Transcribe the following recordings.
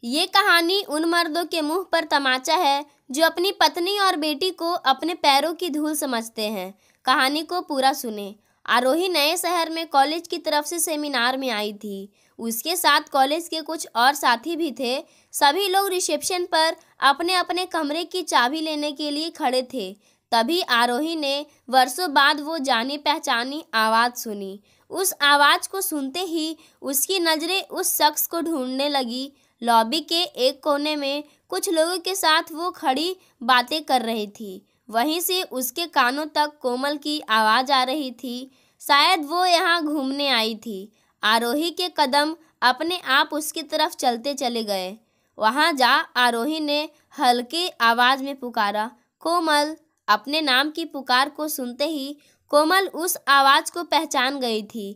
ये कहानी उन मर्दों के मुंह पर तमाचा है जो अपनी पत्नी और बेटी को अपने पैरों की धूल समझते हैं। कहानी को पूरा सुने। आरोही नए शहर में कॉलेज की तरफ से सेमिनार में आई थी। उसके साथ कॉलेज के कुछ और साथी भी थे। सभी लोग रिसेप्शन पर अपने अपने कमरे की चाबी लेने के लिए खड़े थे। तभी आरोही ने वर्षों बाद वो जानी पहचानी आवाज़ सुनी। उस आवाज़ को सुनते ही उसकी नज़रें उस शख्स को ढूंढने लगी। लॉबी के एक कोने में कुछ लोगों के साथ वो खड़ी बातें कर रही थी। वहीं से उसके कानों तक कोमल की आवाज़ आ रही थी। शायद वो यहाँ घूमने आई थी। आरोही के कदम अपने आप उसकी तरफ चलते चले गए। वहाँ जा आरोही ने हल्की आवाज़ में पुकारा, कोमल। अपने नाम की पुकार को सुनते ही कोमल उस आवाज़ को पहचान गई थी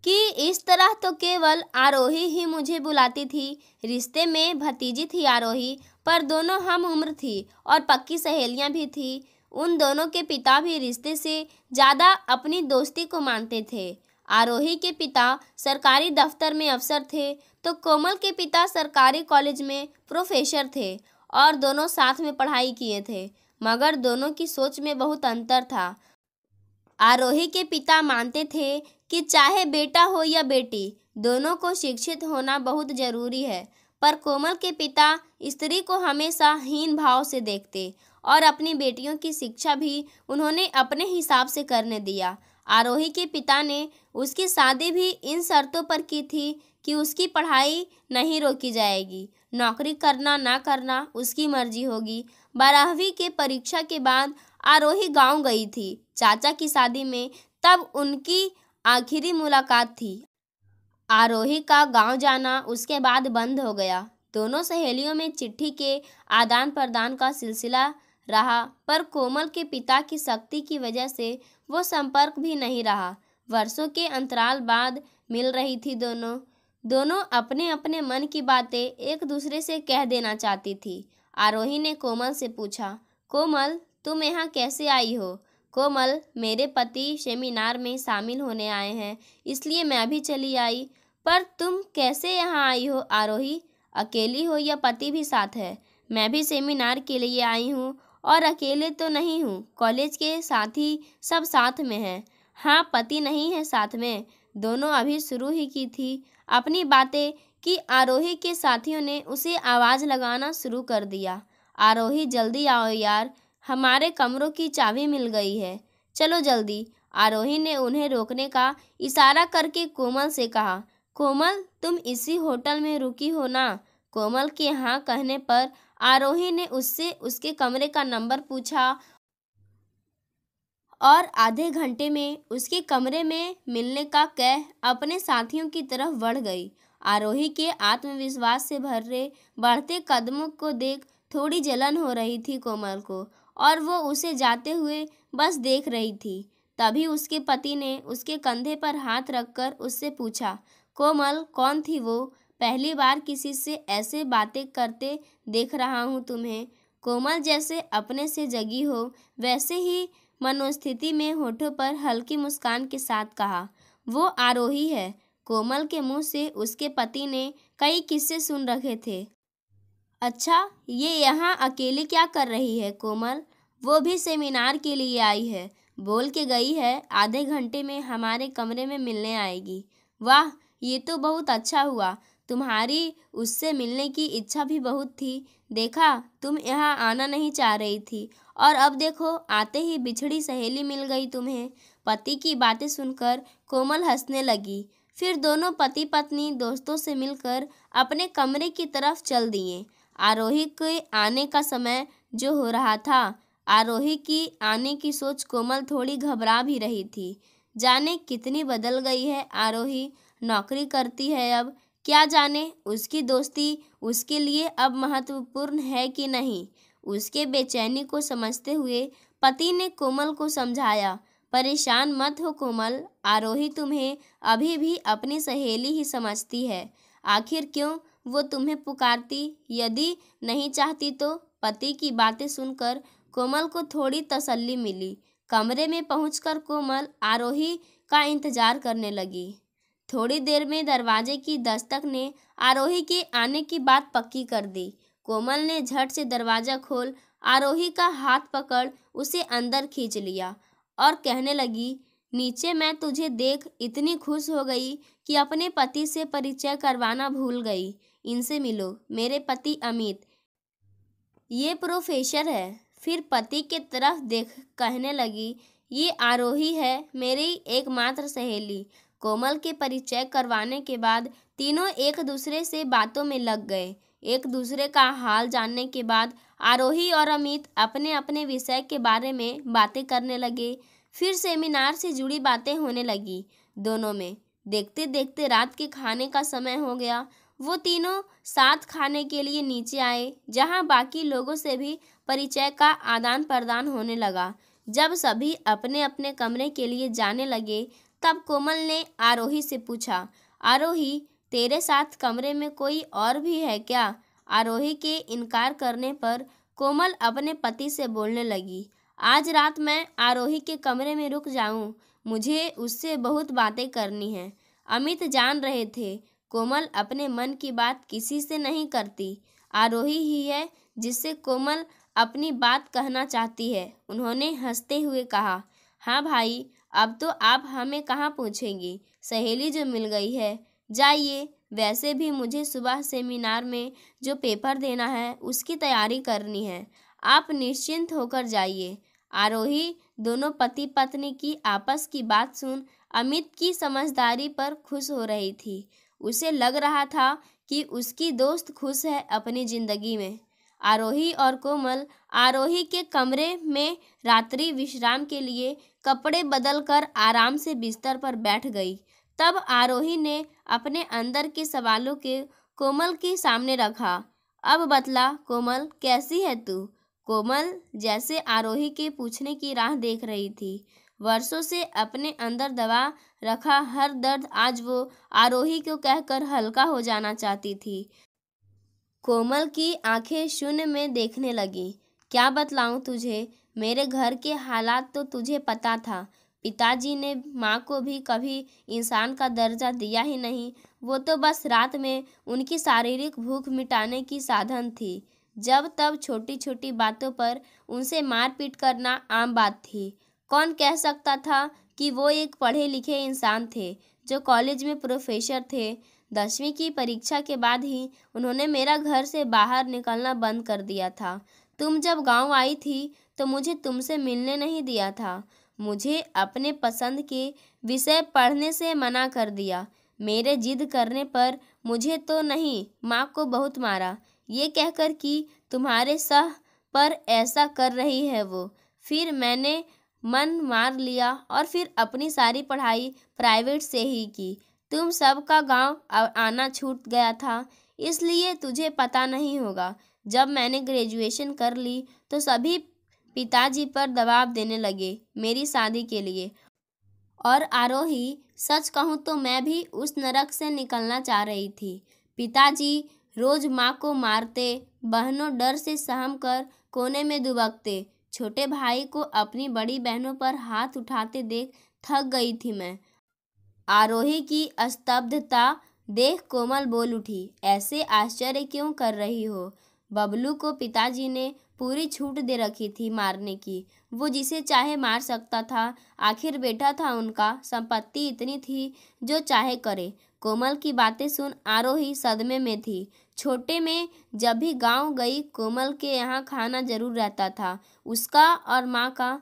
कि इस तरह तो केवल आरोही ही मुझे बुलाती थी। रिश्ते में भतीजी थी आरोही, पर दोनों हम उम्र थी और पक्की सहेलियां भी थी। उन दोनों के पिता भी रिश्ते से ज़्यादा अपनी दोस्ती को मानते थे। आरोही के पिता सरकारी दफ्तर में अफसर थे तो कोमल के पिता सरकारी कॉलेज में प्रोफेसर थे और दोनों साथ में पढ़ाई किए थे, मगर दोनों की सोच में बहुत अंतर था। आरोही के पिता मानते थे कि चाहे बेटा हो या बेटी, दोनों को शिक्षित होना बहुत जरूरी है, पर कोमल के पिता स्त्री को हमेशा हीन भाव से देखते और अपनी बेटियों की शिक्षा भी उन्होंने अपने हिसाब से करने दिया। आरोही के पिता ने उसकी शादी भी इन शर्तों पर की थी कि उसकी पढ़ाई नहीं रोकी जाएगी, नौकरी करना ना करना उसकी मर्जी होगी। 12वीं के परीक्षा के बाद आरोही गांव गई थी चाचा की शादी में, तब उनकी आखिरी मुलाकात थी। आरोही का गांव जाना उसके बाद बंद हो गया। दोनों सहेलियों में चिट्ठी के आदान प्रदान का सिलसिला रहा, पर कोमल के पिता की सख्ती की वजह से वो संपर्क भी नहीं रहा। वर्षों के अंतराल बाद मिल रही थी दोनों अपने अपने मन की बातें एक दूसरे से कह देना चाहती थी। आरोही ने कोमल से पूछा, कोमल तुम यहाँ कैसे आई हो? कोमल, मेरे पति सेमिनार में शामिल होने आए हैं, इसलिए मैं भी चली आई। पर तुम कैसे यहाँ आई हो आरोही? अकेली हो या पति भी साथ है? मैं भी सेमिनार के लिए आई हूँ और अकेले तो नहीं हूँ, कॉलेज के साथी सब साथ में हैं। हाँ, पति नहीं है साथ में। दोनों अभी शुरू ही की थी अपनी बातें कि आरोही के साथियों ने उसे आवाज़ लगाना शुरू कर दिया। आरोही, जल्दी आओ यार, हमारे कमरों की चाबी मिल गई है, चलो जल्दी। आरोही ने उन्हें रोकने का इशारा करके कोमल से कहा, कोमल तुम इसी होटल में रुकी हो ना? कोमल के हाँ कहने पर आरोही ने उससे उसके कमरे का नंबर पूछा और आधे घंटे में उसके कमरे में मिलने का कह अपने साथियों की तरफ बढ़ गई। आरोही के आत्मविश्वास से भरे बढ़ते कदमों को देख थोड़ी जलन हो रही थी कोमल को, और वो उसे जाते हुए बस देख रही थी। तभी उसके पति ने उसके कंधे पर हाथ रखकर उससे पूछा, कोमल कौन थी वो? पहली बार किसी से ऐसे बातें करते देख रहा हूँ तुम्हें। कोमल जैसे अपने से जगी हो वैसे ही मनोस्थिति में होठों पर हल्की मुस्कान के साथ कहा, वो आरोही है। कोमल के मुंह से उसके पति ने कई किस्से सुन रखे थे। अच्छा, ये यहाँ अकेली क्या कर रही है कोमल? वो भी सेमिनार के लिए आई है, बोल के गई है आधे घंटे में हमारे कमरे में मिलने आएगी। वाह, ये तो बहुत अच्छा हुआ, तुम्हारी उससे मिलने की इच्छा भी बहुत थी। देखा, तुम यहाँ आना नहीं चाह रही थी और अब देखो आते ही बिछड़ी सहेली मिल गई तुम्हें। पति की बातें सुनकर कोमल हंसने लगी। फिर दोनों पति पत्नी दोस्तों से मिलकर अपने कमरे की तरफ चल दिए। आरोही के आने का समय जो हो रहा था, आरोही की आने की सोच कोमल थोड़ी घबरा भी रही थी। जाने कितनी बदल गई है आरोही, नौकरी करती है अब, क्या जाने उसकी दोस्ती उसके लिए अब महत्वपूर्ण है कि नहीं। उसके बेचैनी को समझते हुए पति ने कोमल को समझाया, परेशान मत हो कोमल, आरोही तुम्हें अभी भी अपनी सहेली ही समझती है। आखिर क्यों वो तुम्हें पुकारती यदि नहीं चाहती तो? पति की बातें सुनकर कोमल को थोड़ी तसल्ली मिली। कमरे में पहुंचकर कोमल आरोही का इंतजार करने लगी। थोड़ी देर में दरवाजे की दस्तक ने आरोही के आने की बात पक्की कर दी। कोमल ने झट से दरवाजा खोल आरोही का हाथ पकड़ उसे अंदर खींच लिया और कहने लगी, नीचे मैं तुझे देख इतनी खुश हो गई कि अपने पति से परिचय करवाना भूल गई। इनसे मिलो, मेरे पति अमित, ये प्रोफेसर है। फिर पति के तरफ देख कहने लगी, ये आरोही है, मेरी एकमात्र सहेली। कोमल के परिचय करवाने के बाद तीनों एक दूसरे से बातों में लग गए। एक दूसरे का हाल जानने के बाद आरोही और अमित अपने अपने विषय के बारे में बातें करने लगे। फिर सेमिनार से जुड़ी बातें होने लगी दोनों में। देखते देखते रात के खाने का समय हो गया। वो तीनों साथ खाने के लिए नीचे आए, जहां बाकी लोगों से भी परिचय का आदान प्रदान होने लगा। जब सभी अपने अपने कमरे के लिए जाने लगे तब कोमल ने आरोही से पूछा, आरोही, तेरे साथ कमरे में कोई और भी है क्या? आरोही के इनकार करने पर कोमल अपने पति से बोलने लगी, आज रात मैं आरोही के कमरे में रुक जाऊं, मुझे उससे बहुत बातें करनी हैं। अमित जान रहे थे कोमल अपने मन की बात किसी से नहीं करती। आरोही ही है जिससे कोमल अपनी बात कहना चाहती है। उन्होंने हंसते हुए कहा, हाँ भाई, अब तो आप हमें कहाँ पूछेंगी, सहेली जो मिल गई है। जाइए, वैसे भी मुझे सुबह सेमिनार में जो पेपर देना है उसकी तैयारी करनी है। आप निश्चिंत होकर जाइए। आरोही दोनों पति पत्नी की आपस की बात सुन अमित की समझदारी पर खुश हो रही थी। उसे लग रहा था कि उसकी दोस्त खुश है अपनी जिंदगी में। आरोही और कोमल आरोही के कमरे में रात्रि विश्राम के लिए कपड़े बदलकर आराम से बिस्तर पर बैठ गई। तब आरोही ने अपने अंदर के सवालों के कोमल के सामने रखा। अब बतला कोमल, कैसी है तू? कोमल जैसे आरोही के पूछने की राह देख रही थी। वर्षों से अपने अंदर दबा रखा हर दर्द आज वो आरोही को कहकर हल्का हो जाना चाहती थी। कोमल की आंखें शून्य में देखने लगी। क्या बतलाऊं तुझे, मेरे घर के हालात तो तुझे पता था। पिताजी ने माँ को भी कभी इंसान का दर्जा दिया ही नहीं। वो तो बस रात में उनकी शारीरिक भूख मिटाने की साधन थी। जब तब छोटी छोटी बातों पर उनसे मारपीट करना आम बात थी। कौन कह सकता था कि वो एक पढ़े लिखे इंसान थे जो कॉलेज में प्रोफेसर थे। 10वीं की परीक्षा के बाद ही उन्होंने मेरा घर से बाहर निकलना बंद कर दिया था। तुम जब गांव आई थी तो मुझे तुमसे मिलने नहीं दिया था। मुझे अपने पसंद के विषय पढ़ने से मना कर दिया। मेरे जिद करने पर मुझे तो नहीं, माँ को बहुत मारा, ये कहकर कि तुम्हारे सह पर ऐसा कर रही है वो। फिर मैंने मन मार लिया और फिर अपनी सारी पढ़ाई प्राइवेट से ही की। तुम सबका गांव आना छूट गया था, इसलिए तुझे पता नहीं होगा। जब मैंने ग्रेजुएशन कर ली तो सभी पिताजी पर दबाव देने लगे मेरी शादी के लिए। और आरोही, सच कहूँ तो मैं भी उस नरक से निकलना चाह रही थी। पिताजी रोज माँ को मारते, बहनों डर से सहम कर कोने में दुबकते, छोटे भाई को अपनी बड़ी बहनों पर हाथ उठाते देख थक गई थी मैं। आरोही की स्तब्धता देख कोमल बोल उठी, ऐसे आश्चर्य क्यों कर रही हो? बबलू को पिताजी ने पूरी छूट दे रखी थी मारने की। वो जिसे चाहे मार सकता था, आखिर बेटा था उनका, संपत्ति इतनी थी जो चाहे करे। कोमल की बातें सुन आरोही सदमे में थी। छोटे में जब भी गांव गई कोमल के यहाँ खाना जरूर रहता था उसका और माँ का।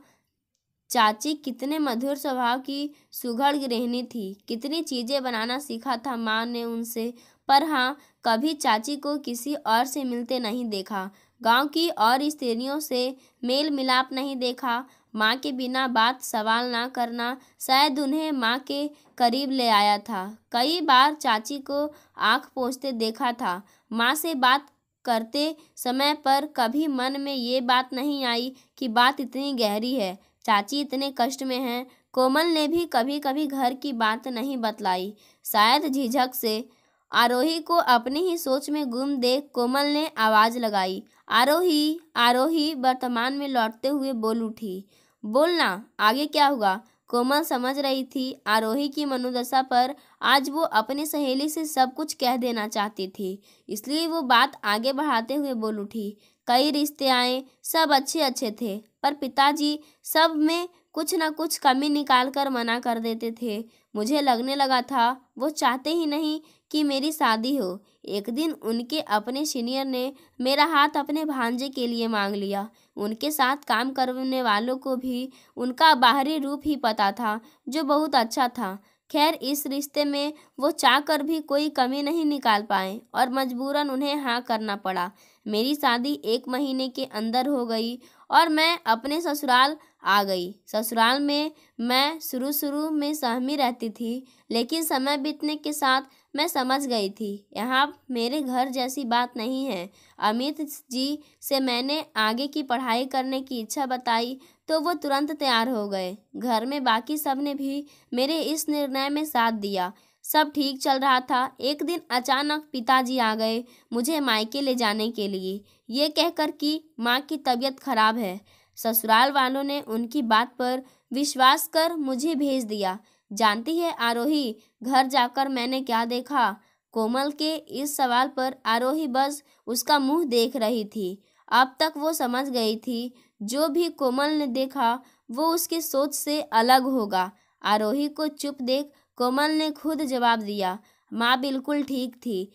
चाची कितने मधुर स्वभाव की सुघड़ गृहिणी थी, कितनी चीज़ें बनाना सीखा था माँ ने उनसे। पर हाँ, कभी चाची को किसी और से मिलते नहीं देखा, गांव की और स्त्रियों से मेल मिलाप नहीं देखा। माँ के बिना बात सवाल ना करना शायद उन्हें माँ के करीब ले आया था। कई बार चाची को आँख पोंछते देखा था माँ से बात करते समय, पर कभी मन में ये बात नहीं आई कि बात इतनी गहरी है, चाची इतने कष्ट में हैं। कोमल ने भी कभी कभी घर की बात नहीं बतलाई, शायद झिझक से। आरोही को अपनी ही सोच में गुम देख कोमल ने आवाज़ लगाई, आरोही। आरोही वर्तमान में लौटते हुए बोल उठी, बोलना, आगे क्या हुआ? कोमल समझ रही थी आरोही की मनोदशा पर। आज वो अपनी सहेली से सब कुछ कह देना चाहती थी, इसलिए वो बात आगे बढ़ाते हुए बोल उठी। कई रिश्ते आए, सब अच्छे अच्छे थे, पर पिताजी सब में कुछ ना कुछ कमी निकाल कर मना कर देते थे। मुझे लगने लगा था वो चाहते ही नहीं कि मेरी शादी हो। एक दिन उनके अपने सीनियर ने मेरा हाथ अपने भांजे के लिए मांग लिया। उनके साथ काम करने वालों को भी उनका बाहरी रूप ही पता था, जो बहुत अच्छा था। खैर, इस रिश्ते में वो चाहकर भी कोई कमी नहीं निकाल पाए और मजबूरन उन्हें हाँ करना पड़ा। मेरी शादी 1 महीने के अंदर हो गई और मैं अपने ससुराल आ गई। ससुराल में मैं शुरू में सहमी रहती थी, लेकिन समय बीतने के साथ मैं समझ गई थी यहाँ मेरे घर जैसी बात नहीं है। अमित जी से मैंने आगे की पढ़ाई करने की इच्छा बताई तो वो तुरंत तैयार हो गए। घर में बाकी सब ने भी मेरे इस निर्णय में साथ दिया। सब ठीक चल रहा था। एक दिन अचानक पिताजी आ गए मुझे मायके ले जाने के लिए, ये कहकर कि माँ की तबीयत खराब है। ससुराल वालों ने उनकी बात पर विश्वास कर मुझे भेज दिया। जानती है आरोही, घर जाकर मैंने क्या देखा? कोमल के इस सवाल पर आरोही बस उसका मुंह देख रही थी। अब तक वो समझ गई थी जो भी कोमल ने देखा वो उसकी सोच से अलग होगा। आरोही को चुप देख कोमल ने खुद जवाब दिया, माँ बिल्कुल ठीक थी।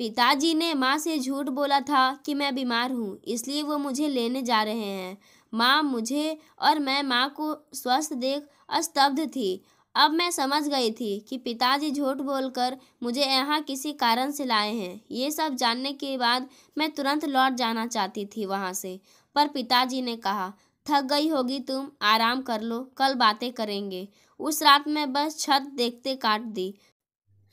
पिताजी ने माँ से झूठ बोला था कि मैं बीमार हूँ, इसलिए वो मुझे लेने जा रहे हैं। माँ मुझे और मैं माँ को स्वस्थ देख स्तब्ध थी। अब मैं समझ गई थी कि पिताजी झूठ बोलकर मुझे यहाँ किसी कारण से लाए हैं। ये सब जानने के बाद मैं तुरंत लौट जाना चाहती थी वहाँ से, पर पिताजी ने कहा, थक गई होगी तुम, आराम कर लो, कल बातें करेंगे। उस रात मैं बस छत देखते काट दी।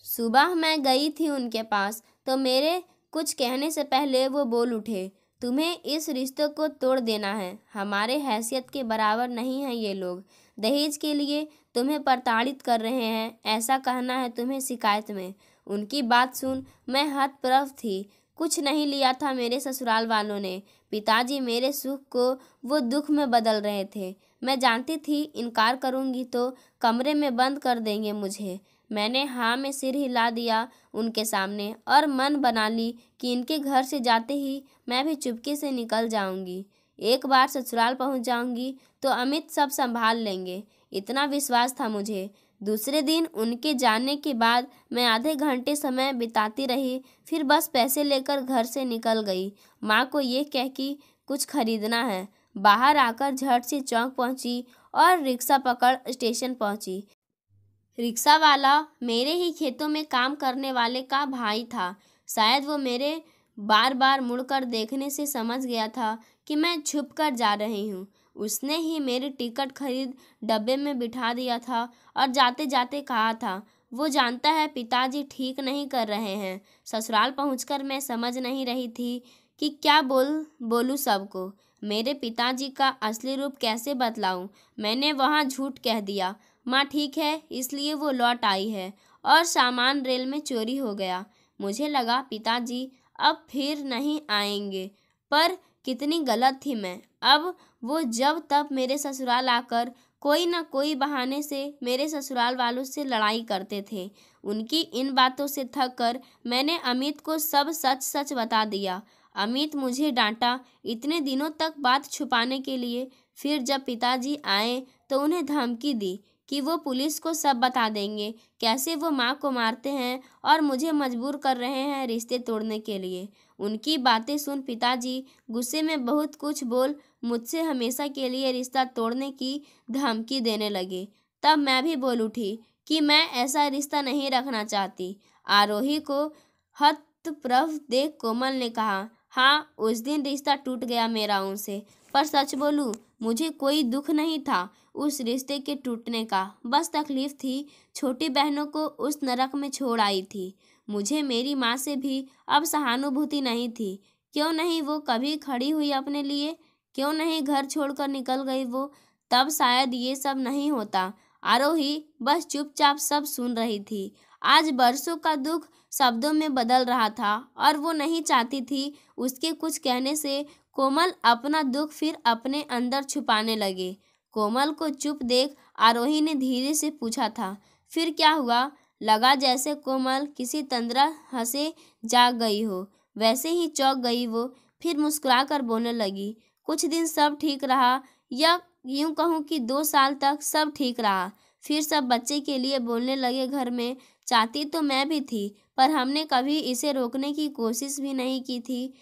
सुबह मैं गई थी उनके पास तो मेरे कुछ कहने से पहले वो बोल उठे, तुम्हें इस रिश्ते को तोड़ देना है। हमारे हैसियत के बराबर नहीं है ये लोग। दहेज के लिए तुम्हें प्रताड़ित कर रहे हैं, ऐसा कहना है तुम्हें शिकायत में। उनकी बात सुन मैं हतप्रभ थी। कुछ नहीं लिया था मेरे ससुराल वालों ने। पिताजी मेरे सुख को वो दुख में बदल रहे थे। मैं जानती थी इनकार करूंगी तो कमरे में बंद कर देंगे मुझे। मैंने हाँ में सिर हिला दिया उनके सामने और मन बना ली कि इनके घर से जाते ही मैं भी चुपके से निकल जाऊंगी। एक बार ससुराल पहुंच जाऊंगी तो अमित सब संभाल लेंगे, इतना विश्वास था मुझे। दूसरे दिन उनके जाने के बाद मैं आधे घंटे समय बिताती रही, फिर बस पैसे लेकर घर से निकल गई। माँ को ये कह कि कुछ खरीदना है। बाहर आकर झट से चौक पहुंची और रिक्शा पकड़ स्टेशन पहुंची। रिक्शा वाला मेरे ही खेतों में काम करने वाले का भाई था। शायद वो मेरे बार बार मुड़कर देखने से समझ गया था कि मैं छुप कर जा रही हूँ। उसने ही मेरी टिकट खरीद डब्बे में बिठा दिया था और जाते जाते कहा था, वो जानता है पिताजी ठीक नहीं कर रहे हैं। ससुराल पहुंचकर मैं समझ नहीं रही थी कि क्या बोलूँ सबको। मेरे पिताजी का असली रूप कैसे बतलाऊं? मैंने वहाँ झूठ कह दिया, माँ ठीक है, इसलिए वो लौट आई है और सामान रेल में चोरी हो गया। मुझे लगा पिताजी अब फिर नहीं आएंगे, पर कितनी गलत थी मैं। अब वो जब तब मेरे ससुराल आकर कोई ना कोई बहाने से मेरे ससुराल वालों से लड़ाई करते थे। उनकी इन बातों से थक कर मैंने अमित को सब सच सच बता दिया। अमित मुझे डांटा इतने दिनों तक बात छुपाने के लिए। फिर जब पिताजी आए तो उन्हें धमकी दी कि वो पुलिस को सब बता देंगे, कैसे वो माँ को मारते हैं और मुझे मजबूर कर रहे हैं रिश्ते तोड़ने के लिए। उनकी बातें सुन पिताजी गुस्से में बहुत कुछ बोल मुझसे हमेशा के लिए रिश्ता तोड़ने की धमकी देने लगे। तब मैं भी बोल उठी कि मैं ऐसा रिश्ता नहीं रखना चाहती। आरोही को हतप्रभ देख कोमल ने कहा, हाँ उस दिन रिश्ता टूट गया मेरा उनसे, पर सच बोलूं मुझे कोई दुख नहीं था उस रिश्ते के टूटने का। बस तकलीफ थी, छोटी बहनों को उस नरक में छोड़ आई थी। मुझे मेरी माँ से भी अब सहानुभूति नहीं थी। क्यों नहीं वो कभी खड़ी हुई अपने लिए? क्यों नहीं घर छोड़कर निकल गई वो? तब शायद ये सब नहीं होता। आरोही बस चुपचाप सब सुन रही थी। आज बरसों का दुख शब्दों में बदल रहा था और वो नहीं चाहती थी उसके कुछ कहने से कोमल अपना दुख फिर अपने अंदर छुपाने लगे। कोमल को चुप देख आरोही ने धीरे से पूछा था, फिर क्या हुआ? लगा जैसे कोमल किसी तंद्रा से जाग गई हो। वैसे ही चौंक गई वो, फिर मुस्कुराकर बोलने लगी, कुछ दिन सब ठीक रहा, या यूं कहूँ कि 2 साल तक सब ठीक रहा। फिर सब बच्चे के लिए बोलने लगे घर में। चाहती तो मैं भी थी, पर हमने कभी इसे रोकने की कोशिश भी नहीं की थी।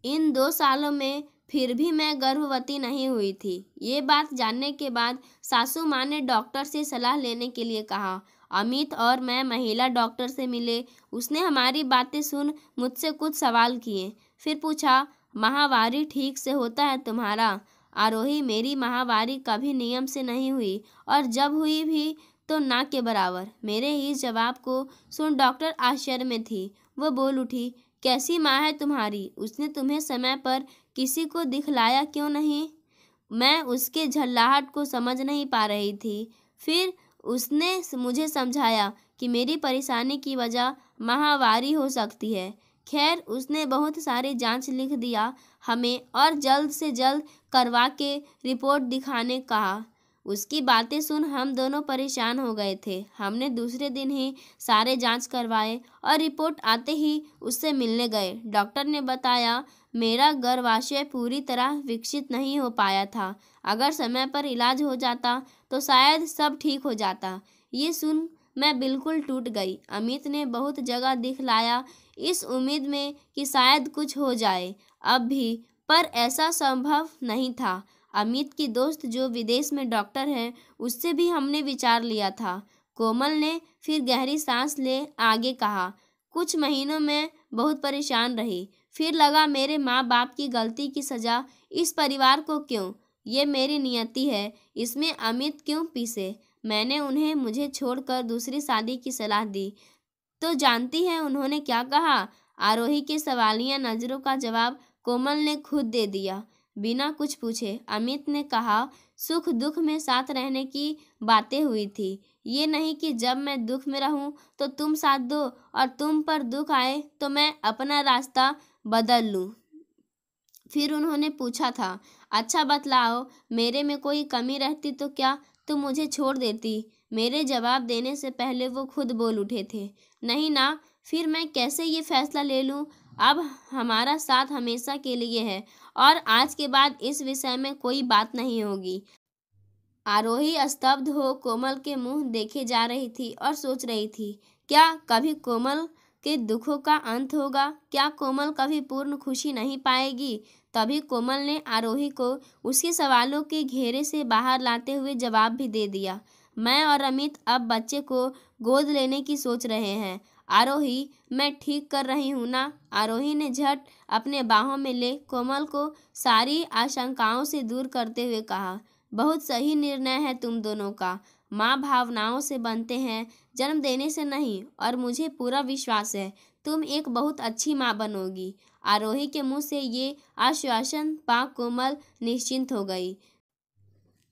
इन 2 सालों में फिर भी मैं गर्भवती नहीं हुई थी। ये बात जानने के बाद सासू माँ ने डॉक्टर से सलाह लेने के लिए कहा। अमित और मैं महिला डॉक्टर से मिले। उसने हमारी बातें सुन मुझसे कुछ सवाल किए, फिर पूछा, माहवारी ठीक से होता है तुम्हारा? आरोही, मेरी माहवारी कभी नियम से नहीं हुई, और जब हुई भी तो ना के बराबर। मेरे इस जवाब को सुन डॉक्टर आश्चर्य में थी। वो बोल उठी, कैसी माँ है तुम्हारी? उसने तुम्हें समय पर किसी को दिखलाया क्यों नहीं? मैं उसके झल्लाहट को समझ नहीं पा रही थी। फिर उसने मुझे समझाया कि मेरी परेशानी की वजह माहवारी हो सकती है। खैर, उसने बहुत सारी जांच लिख दिया हमें, और जल्द से जल्द करवा के रिपोर्ट दिखाने कहा। उसकी बातें सुन हम दोनों परेशान हो गए थे। हमने दूसरे दिन ही सारे जांच करवाए और रिपोर्ट आते ही उससे मिलने गए। डॉक्टर ने बताया, मेरा गर्भाशय पूरी तरह विकसित नहीं हो पाया था। अगर समय पर इलाज हो जाता तो शायद सब ठीक हो जाता। ये सुन मैं बिल्कुल टूट गई। अमित ने बहुत जगह दिखलाया इस उम्मीद में कि शायद कुछ हो जाए अब भी, पर ऐसा संभव नहीं था। अमित की दोस्त जो विदेश में डॉक्टर है, उससे भी हमने विचार लिया था। कोमल ने फिर गहरी सांस ले आगे कहा, कुछ महीनों में बहुत परेशान रही। फिर लगा मेरे माँ बाप की गलती की सज़ा इस परिवार को क्यों? ये मेरी नियति है, इसमें अमित क्यों पीसे? मैंने उन्हें मुझे छोड़कर दूसरी शादी की सलाह दी। तो जानती है उन्होंने क्या कहा? आरोही के सवालिया नज़रों का जवाब कोमल ने खुद दे दिया, बिना कुछ पूछे। अमित ने कहा, सुख दुख में साथ रहने की बातें हुई थी, ये नहीं कि जब मैं दुख में रहूं तो तुम साथ दो, और तुम पर दुख आए तो मैं अपना रास्ता बदल लूं। फिर उन्होंने पूछा था, अच्छा बतलाओ, मेरे में कोई कमी रहती तो क्या तुम मुझे छोड़ देती? मेरे जवाब देने से पहले वो खुद बोल उठे थे, नहीं ना। फिर मैं कैसे ये फैसला ले लूं? अब हमारा साथ हमेशा के लिए है, और आज के बाद इस विषय में कोई बात नहीं होगी। आरोही स्तब्ध हो कोमल के मुंह देखे जा रही थी और सोच रही थी, क्या कभी कोमल के दुखों का अंत होगा? क्या कोमल कभी पूर्ण खुशी नहीं पाएगी? तभी कोमल ने आरोही को उसके सवालों के घेरे से बाहर लाते हुए जवाब भी दे दिया, मैं और अमित अब बच्चे को गोद लेने की सोच रहे हैं। आरोही, मैं ठीक कर रही हूँ ना? आरोही ने झट अपने बाहों में ले कोमल को सारी आशंकाओं से दूर करते हुए कहा, बहुत सही निर्णय है तुम दोनों का। माँ भावनाओं से बनते हैं, जन्म देने से नहीं, और मुझे पूरा विश्वास है तुम एक बहुत अच्छी माँ बनोगी। आरोही के मुंह से ये आश्वासन पा कोमल निश्चिंत हो गई।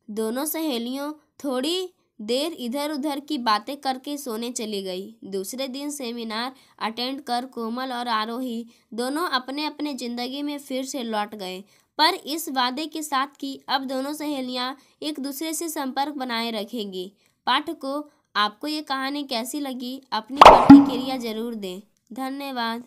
दोनों सहेलियों थोड़ी देर इधर उधर की बातें करके सोने चली गई। दूसरे दिन सेमिनार अटेंड कर कोमल और आरोही दोनों अपने अपने जिंदगी में फिर से लौट गए, पर इस वादे के साथ कि अब दोनों सहेलियां एक दूसरे से संपर्क बनाए रखेंगी। पाठकों, आपको ये कहानी कैसी लगी? अपनी प्रतिक्रिया जरूर दें। धन्यवाद।